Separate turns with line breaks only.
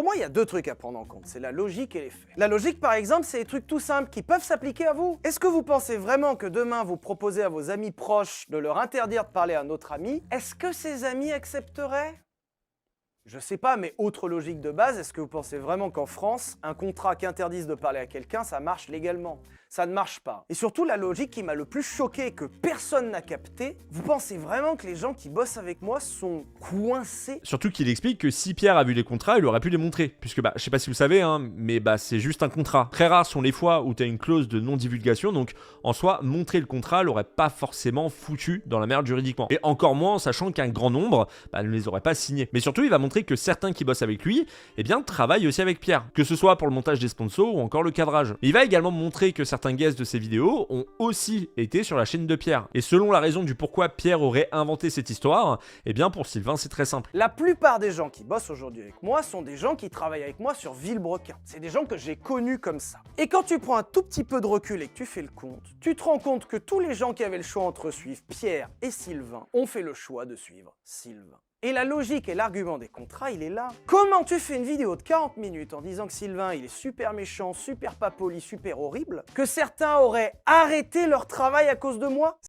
Pour moi, il y a deux trucs à prendre en compte, c'est la logique et les faits. La logique, par exemple, c'est des trucs tout simples qui peuvent s'appliquer à vous. Est-ce que vous pensez vraiment que demain, vous proposez à vos amis proches de leur interdire de parler à un autre ami? Est-ce que ces amis accepteraient? Je sais pas, mais autre logique de base, est-ce que vous pensez vraiment qu'en France, un contrat qui interdise de parler à quelqu'un, ça marche légalement? Ça ne marche pas. Et surtout, la logique qui m'a le plus choqué et que personne n'a capté, vous pensez vraiment que les gens qui bossent avec moi sont coincés?
Surtout qu'il explique que si Pierre a vu les contrats, il aurait pu les montrer. Puisque, je sais pas si vous savez, mais c'est juste un contrat. Très rares sont les fois où tu as une clause de non-divulgation, donc en soi, montrer le contrat l'aurait pas forcément foutu dans la merde juridiquement. Et encore moins en sachant qu'un grand nombre ne les aurait pas signés. Mais surtout, il va montrer que certains qui bossent avec lui, travaillent aussi avec Pierre. Que ce soit pour le montage des sponsors ou encore le cadrage. Et il va également montrer que certains guests de ses vidéos ont aussi été sur la chaîne de Pierre. Et selon la raison du pourquoi Pierre aurait inventé cette histoire, pour Sylvain, c'est très simple.
La plupart des gens qui bossent aujourd'hui avec moi sont des gens qui travaillent avec moi sur Villebrequin. C'est des gens que j'ai connus comme ça. Et quand tu prends un tout petit peu de recul et que tu fais le compte, tu te rends compte que tous les gens qui avaient le choix entre suivre Pierre et Sylvain ont fait le choix de suivre Sylvain. Et la logique et l'argument des contrats, il est là. Comment tu fais une vidéo de 40 minutes en disant que Sylvain, il est super méchant, super pas poli, super horrible, que certains auraient arrêté leur travail à cause de moi?